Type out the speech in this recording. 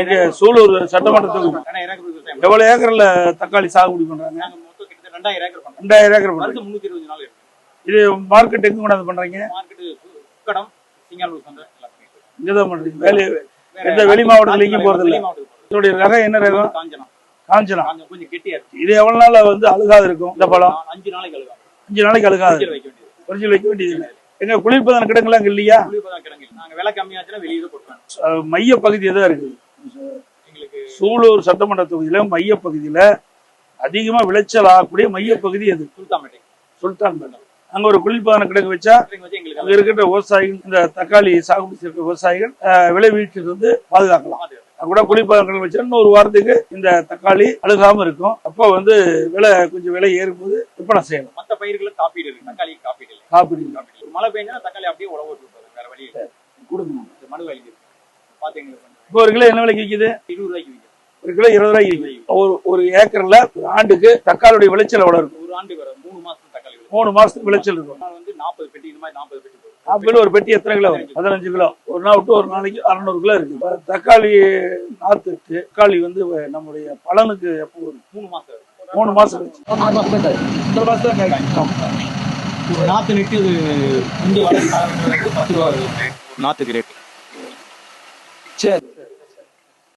எங்க சூலூர் சட்டமன்ற தொகுதி எவ்வளவு ஏக்கர்ல தக்காளி சாகுபடி பண்றாங்க? 2000 ஏக்கர் பண்றாங்க. இது மார்க்கெட் எங்க கொண்டாந்து பண்றீங்க? இங்கதான் பண்றீங்க. எந்த வெளி மாவட்டத்துல எங்கேயும் போறது இல்ல. இதோடைய ரகம் என்ன ரகம்? காஞ்சனா. இது எவ்வளவு நாள் வந்து அழுகாது இருக்கும் இந்த பழம்? 5 நாளைக்கு அழுகாது. ஒரிஜினல் வைக்க வேண்டியது. எங்க குளிர்பதன கிடங்குலாம் அங்க இல்லையா? மைய பகுதி தான் இருக்கு. சூலூர் சட்டமன்ற தொகுதியில மைய பகுதியில அதிகமா விளைச்சல் ஆகக்கூடிய மைய பகுதி அது சுல்தான்பேட்டை. அங்க ஒரு குளிர்பதன கிடங்கு வச்சா அங்க இருக்கிற விவசாயிகள், இந்த தக்காளி சாகுபடி செய்யற விவசாயிகள் விளைவீட்டு வந்து பாதுகாக்கலாம். கூட குளிர்பதன கிடங்கு வச்சா இன்னொரு வாரத்துக்கு இந்த தக்காளி அழுகாம இருக்கும். அப்ப வந்து கொஞ்சம் விலை ஏறும்போது விற்பனை செய்யணும். மற்ற பயிர்களை காப்பீடு இருக்கு, தக்காளி காப்பீடு இல்லை. காப்பீடு மழை பெஞ்சா தக்காளி அப்படியே உழவு வேற வழி கொடுக்கணும். மனு வாங்கி பாத்தீங்க. இப்போ ஒரு கிலோ என்ன விலைக்கு விற்குது? 20 ரூபாய்க்கு விற்குது. ஒரு கிலோ 20 ரூபாய்க்கு விற்குது. ஒரு ஏக்கர்ல ஒரு ஆண்டுக்கு தக்காளியுடைய விளைச்சல் எவ்வளவு இருக்கும்? ஒரு ஆண்டு வர 3 மாசம் தக்காளி 3 மாசத்துக்கு விளைச்சல் இருக்கும். வந்து 40 பெட்டி, இந்த மாதிரி 40 பெட்டி. ஆப்பிள் ஒரு பெட்டி எத்தனை கிலோ? 15 கிலோ. ஒரு நாள் விட்டு ஒரு நாளைக்கு 600 கிலோ இருக்கு. தக்காளி நாத்துக்கு தக்காளி வந்து நம்முடைய பலனுக்கு எப்போ ஒரு 3 மாசம் 3 மாசம் கழிச்சு இந்த மாசம் தான் காய்க்கும். ஒரு நாத்து நெட்டு இங்கே வர 10 ரூபா நாத்துக்கு ரேட். சரி.